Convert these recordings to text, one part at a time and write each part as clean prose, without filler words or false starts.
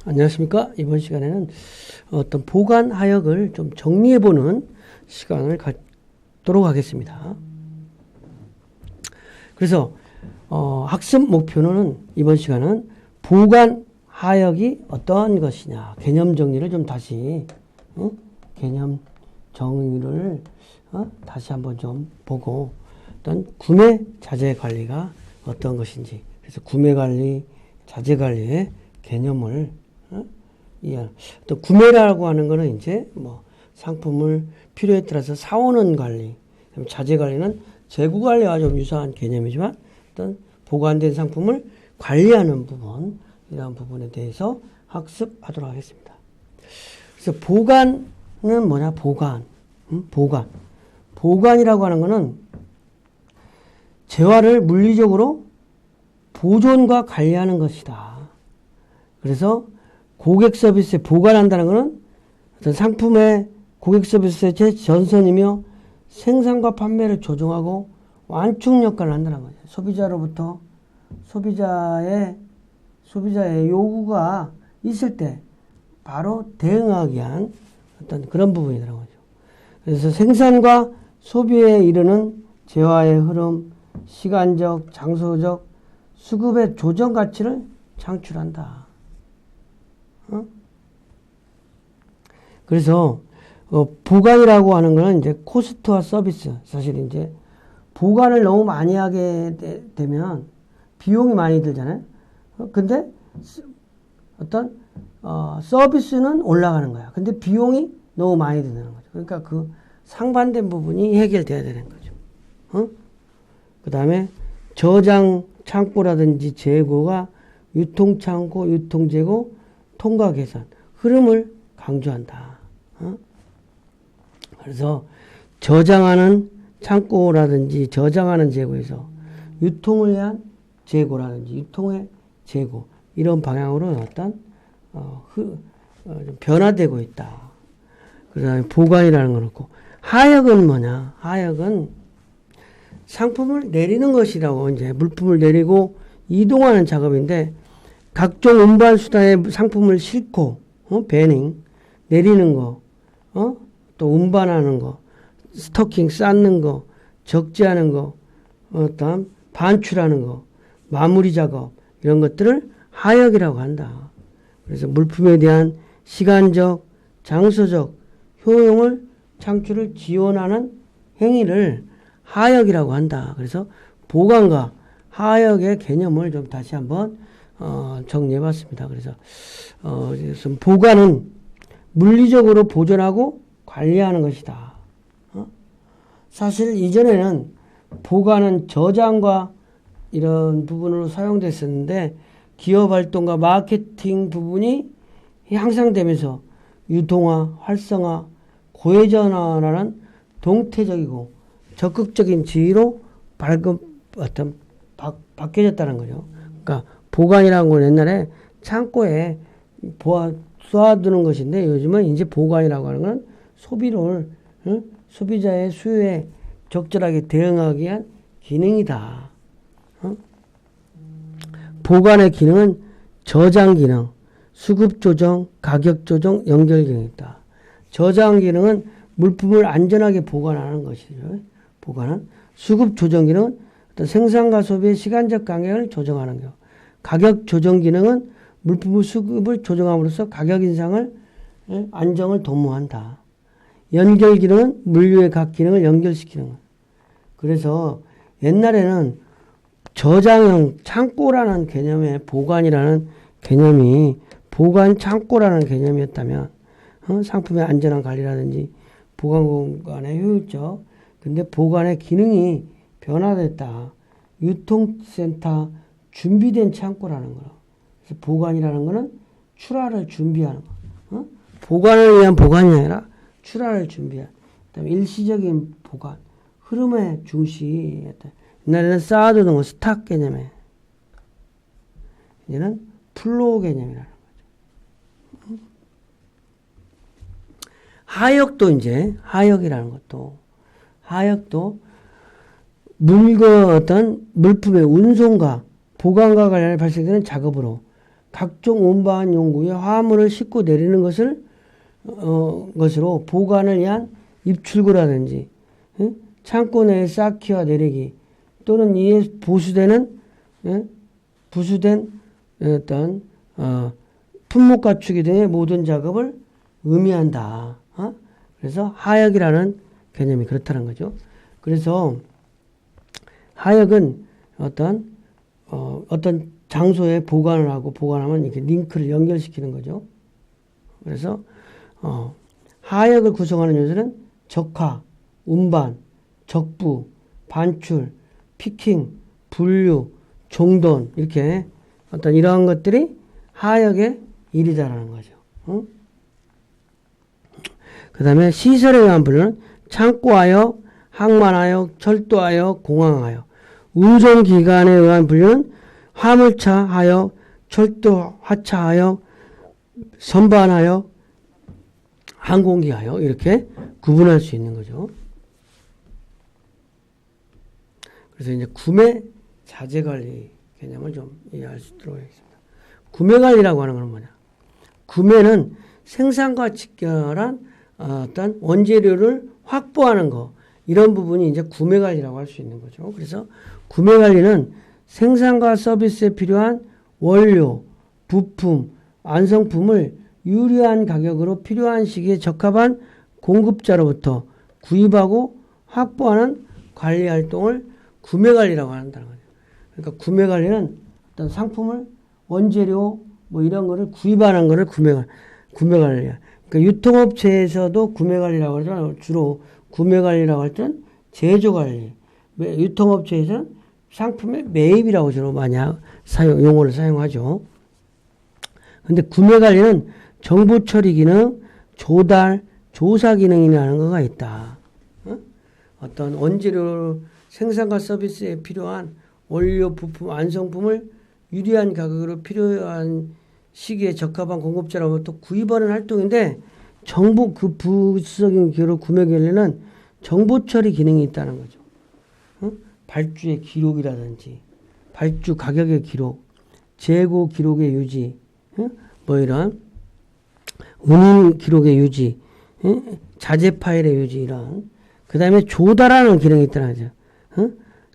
안녕하십니까. 이번 시간에는 어떤 보관 하역을 좀 정리해보는 시간을 갖도록 하겠습니다. 그래서 학습 목표는 이번 시간은 보관 하역이 어떤 것이냐 개념 정리를 좀 다시 개념 정리를 다시 한번 좀 보고 어떤 구매 자재 관리가 어떤 것인지 그래서 구매 관리 자재 관리의 개념을 또 구매라고 하는 거는 이제 뭐 상품을 필요에 따라서 사오는 관리, 자재 관리는 재고 관리와 좀 유사한 개념이지만 어떤 보관된 상품을 관리하는 부분, 이런 부분에 대해서 학습하도록 하겠습니다. 그래서 보관은 뭐냐? 보관. 보관이라고 하는 거는 재화를 물리적으로 보존과 관리하는 것이다. 그래서 고객 서비스에 보관한다는 것은 어떤 상품의 고객 서비스의 전선이며 생산과 판매를 조정하고 완충 역할을 한다는 거죠. 소비자로부터 소비자의 요구가 있을 때 바로 대응하기 위한 어떤 그런 부분이라는 거죠. 그래서 생산과 소비에 이르는 재화의 흐름, 시간적, 장소적, 수급의 조정 가치를 창출한다. 그래서 보관이라고 하는 거는 이제 코스트와 서비스. 사실 이제 보관을 너무 많이 하게 되면 비용이 많이 들잖아요. 근데 어떤 서비스는 올라가는 거야. 근데 비용이 너무 많이 드는 거죠. 그러니까 그 상반된 부분이 해결돼야 되는 거죠. 그 다음에 저장 창고라든지 재고가 유통창고, 유통재고, 통과 계산, 흐름을 강조한다. 그래서 저장하는 창고라든지 저장하는 재고에서 유통을 위한 재고라든지 유통의 재고, 이런 방향으로 어떤 변화되고 있다. 그 다음에 보관이라는 건 없고, 하역은 뭐냐? 하역은 상품을 내리는 것이라고, 이제 물품을 내리고 이동하는 작업인데, 각종 운반 수단의 상품을 싣고, 배닝, 내리는 거, 또 운반하는 거, 스토킹 쌓는 거, 적재하는 거, 다음 반출하는 거, 마무리 작업, 이런 것들을 하역이라고 한다. 그래서 물품에 대한 시간적, 장소적 효용을 창출을 지원하는 행위를 하역이라고 한다. 그래서 보관과 하역의 개념을 좀 다시 한번 정리해 봤습니다. 그래서 보관은 물리적으로 보존하고 관리하는 것이다. 사실 이전에는 보관은 저장과 이런 부분으로 사용됐었는데 기업 활동과 마케팅 부분이 향상되면서 유동화, 활성화, 고해전화라는 동태적이고 적극적인 지위로 바뀌어졌다는 거죠. 그러니까 보관이라는 건 옛날에 창고에 쏘아두는 것인데 요즘은 이제 보관이라고 하는 건 소비를 소비자의 수요에 적절하게 대응하기 위한 기능이다. 보관의 기능은 저장 기능, 수급 조정, 가격 조정, 연결 기능이 있다. 저장 기능은 물품을 안전하게 보관하는 것이죠. 보관은 수급 조정 기능은 어떤 생산과 소비의 시간적 간격을 조정하는 것. 가격 조정 기능은 물품의 수급을 조정함으로써 가격 인상을 안정을 도모한다. 연결 기능은 물류의 각 기능을 연결시키는 것. 그래서 옛날에는 저장형 창고라는 개념의 보관이라는 개념이 보관 창고라는 개념이었다면 상품의 안전한 관리라든지 보관 공간의 효율적, 근데 보관의 기능이 변화됐다. 유통센터 준비된 창고라는 거라. 그래서 보관이라는 거는 출하를 준비하는 거. 보관을 위한 보관이 아니라 출하를 준비한. 그다음에 일시적인 보관, 흐름의 중시. 옛날에는 쌓아두는 거 스탁 개념에, 이제는 플로우 개념이라는 거죠. 하역도 이제 하역이라는 것도 어떤 물품의 운송과 보관과 관련해 발생되는 작업으로 각종 운반 용구에 화물을 싣고 내리는 것으로 보관을 위한 입출구라든지 창고 내에 쌓기와 내리기 또는 이에 부수된 어떤 품목 갖추기 등의 모든 작업을 의미한다. 그래서 하역이라는 개념이 그렇다는 거죠. 그래서 하역은 어떤 장소에 보관을 하고 보관하면 이렇게 링크를 연결시키는 거죠. 그래서 하역을 구성하는 요소는 적화, 운반, 적부, 반출, 피킹, 분류, 종돈 이렇게 어떤 이러한 것들이 하역의 일이다라는 거죠. 그 다음에 시설에 의한 분류는 창고하역, 항만하역, 철도하역, 공항하역. 운송기관에 의한 분류는 화물차 하역, 철도 하차 하역, 선반하역, 항공기 하역 이렇게 구분할 수 있는 거죠. 그래서 이제 구매 자재 관리 개념을 좀 이해할 수 있도록 하겠습니다. 구매 관리라고 하는 건 뭐냐? 구매는 생산과 직결한 어떤 원재료를 확보하는 거 이런 부분이 이제 구매 관리라고 할 수 있는 거죠. 그래서 구매 관리는 생산과 서비스에 필요한 원료, 부품, 완성품을 유리한 가격으로 필요한 시기에 적합한 공급자로부터 구입하고 확보하는 관리 활동을 구매 관리라고 한다는 거죠. 그러니까 구매 관리는 어떤 상품을 원재료 뭐 이런 거를 구입하는 거를 구매 관리야. 그러니까 유통업체에서도 구매 관리라고 하지만 주로 구매 관리라고 할 때는 제조 관리. 유통업체에서는 상품의 매입이라고 주로 많이 용어를 사용하죠. 근데 구매 관리는 정보 처리 기능, 조달, 조사 기능이라는 거가 있다. 어떤 원재료 생산과 서비스에 필요한 원료, 부품, 완성품을 유리한 가격으로 필요한 시기에 적합한 공급자로부터 구입하는 활동인데 정보 그 부수적인 기록 구매 관리는 정보 처리 기능이 있다는 거죠. 발주의 기록이라든지 발주 가격의 기록, 재고 기록의 유지, 뭐 이런 운임 기록의 유지, 자재 파일의 유지 이런 그 다음에 조달하는 기능이 있다는 거죠.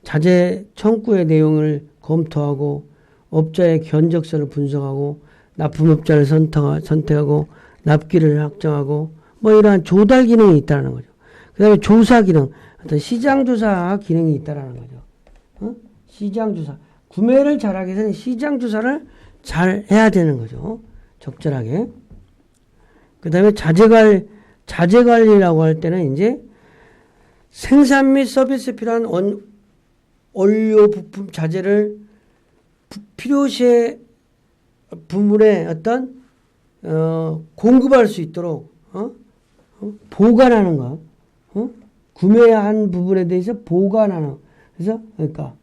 자재 청구의 내용을 검토하고 업자의 견적서를 분석하고 납품업자를 선택하고 납기를 확정하고 뭐 이러한 조달 기능이 있다는 거죠. 그 다음에 조사 기능, 어떤 시장 조사 기능이 있다는 거죠. 시장 조사. 구매를 잘하기 위해서는 시장 조사를 잘 해야 되는 거죠. 적절하게. 그 다음에 자재 관리라고 할 때는 이제 생산 및 서비스에 필요한 원료, 부품, 자재를 필요시에 부문에 어떤 공급할 수 있도록 보관하는 것, 구매한 부분에 대해서 보관하는. 그래서 그러니까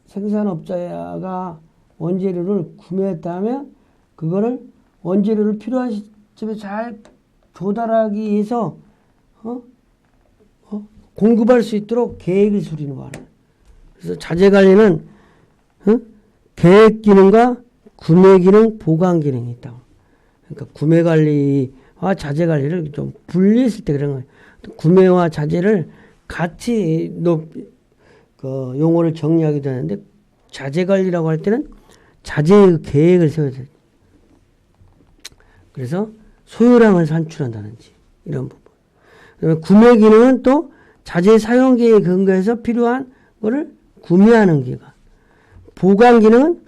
생산업자가 원재료를 구매했다면 그거를 원재료를 필요한 시점에 잘 조달하기 위해서 공급할 수 있도록 계획을 수리는 바람. 그래서 자재 관리는 계획 기능과 구매 기능, 보관 기능이 있다. 그러니까 구매 관리와 자재 관리를 좀 분리했을 때 그런 거예요. 구매와 자재를 같이 그 용어를 정리하게 되는데 자재 관리라고 할 때는 자재의 계획을 세워야 돼. 그래서 소요량을 산출한다든지 이런 부분. 그다음에 구매 기능은 또 자재 사용 계획에 근거해서 필요한 거를 구매하는 기간. 보관 기능은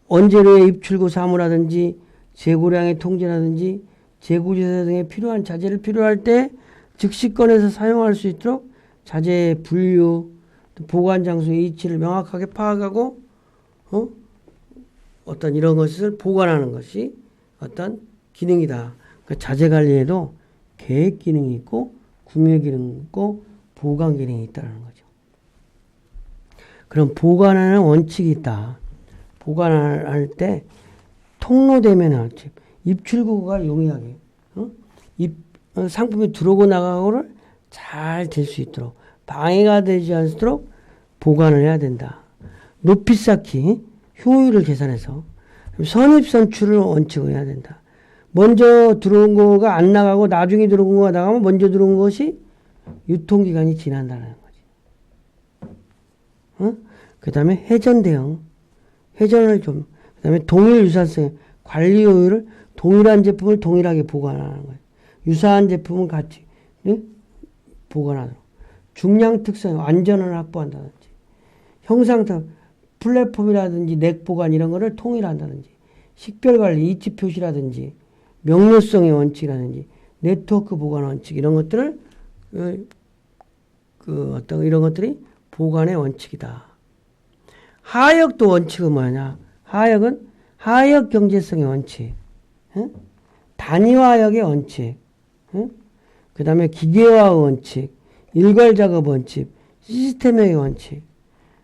원재료의 입출구 사무라든지 재고량의 통제라든지 재고지사 등에 필요한 자재를 필요할 때 즉시 꺼내서 사용할 수 있도록 자재의 분류, 보관 장소의 위치를 명확하게 파악하고 어떤 이런 것을 보관하는 것이 어떤 기능이다. 그러니까 자재 관리에도 계획 기능이 있고 구매 기능이 있고 보관 기능이 있다는 거죠. 그럼 보관하는 원칙이 있다. 보관할 때 통로대면 원칙, 입출구가 용이하게 상품이 들어오고 나가고를 잘 될 수 있도록 방해가 되지 않도록 보관을 해야 된다. 높이 쌓기, 효율을 계산해서 선입선출을 원칙으로 해야 된다. 먼저 들어온 거가 안 나가고 나중에 들어온 거가 나가면 먼저 들어온 것이 유통기간이 지난다는 거지. 그 다음에 회전 대응. 회전을 좀, 그 다음에 동일 유사성, 관리 효율을 동일한 제품을 동일하게 보관하는 거예요. 유사한 제품은 같이 보관하도록. 중량 특성, 안전을 확보한다든지. 형상상, 플랫폼이라든지 넥 보관 이런 거를 통일한다든지. 식별관리, 이치 표시라든지, 명료성의 원칙이라든지, 네트워크 보관 원칙 이런 것들을 이런 것들이 보관의 원칙이다. 하역도 원칙은 뭐냐? 하역은 하역 경제성의 원칙, 단위화역의 원칙, 그 다음에 기계화의 원칙, 일괄 작업 원칙, 시스템의 원칙.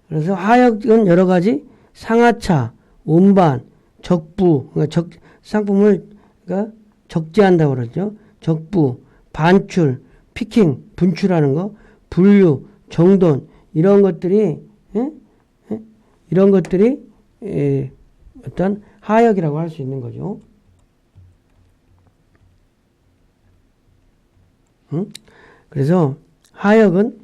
그래서 하역은 여러 가지 상하차, 운반, 적부, 그러니까 상품을 그러니까 적재한다고 그러죠. 적부, 반출, 피킹, 분출하는 거, 분류, 정돈 이런 것들이 어떤 하역이라고 할 수 있는 거죠. 그래서 하역은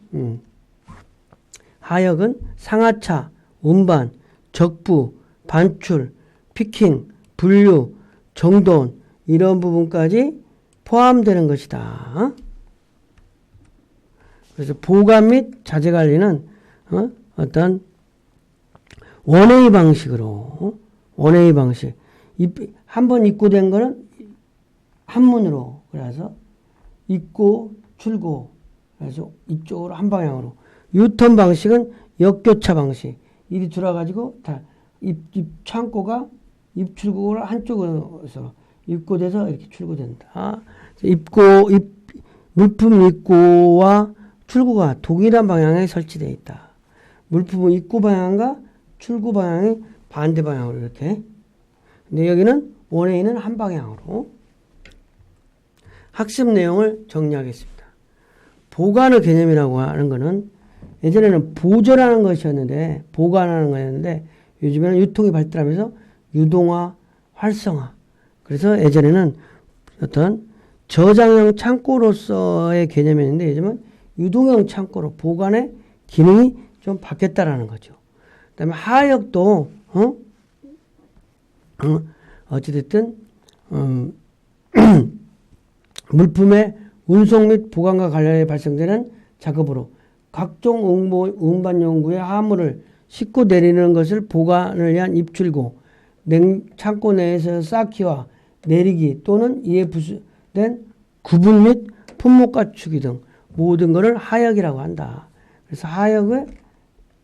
상하차, 운반, 적부, 반출, 피킹, 분류, 정돈 이런 부분까지 포함되는 것이다. 그래서 보관 및 자재 관리는 어떤 원웨이 방식으로 원웨이 방식 한번 입고된 거는 한문으로 그래서 입고 출고 그래서 이쪽으로 한 방향으로 유턴 방식은 역교차 방식 일이 들어가지고 다 창고가 입출고를 한쪽에서 입고돼서 이렇게 출고된다. 물품 입고와 출고가 동일한 방향에 설치되어 있다. 물품은 입고 방향과 출고 방향이 반대 방향으로 이렇게. 근데 여기는 원웨이는 한 방향으로. 학습 내용을 정리하겠습니다. 보관의 개념이라고 하는 거는 예전에는 보존하는 것이었는데 보관하는 거였는데 요즘에는 유통이 발달하면서 유동화, 활성화. 그래서 예전에는 어떤 저장형 창고로서의 개념이었는데 요즘은 유동형 창고로 보관의 기능이 좀 바뀌었다라는 거죠. 그 다음에 하역도 어찌됐든 물품의 운송 및 보관과 관련해 발생되는 작업으로 각종 운반 용구의 화물을 싣고 내리는 것을 보관을 위한 입출고, 창고 내에서 쌓기와 내리기 또는 이에 부수된 구분 및 품목 갖추기 등 모든 것을 하역이라고 한다. 그래서 하역은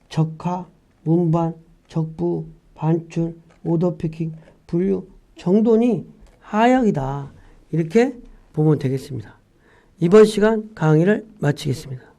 적화, 운반, 적부, 반출, 오더피킹, 분류, 정돈이 하역이다. 이렇게 보면 되겠습니다. 이번 시간 강의를 마치겠습니다.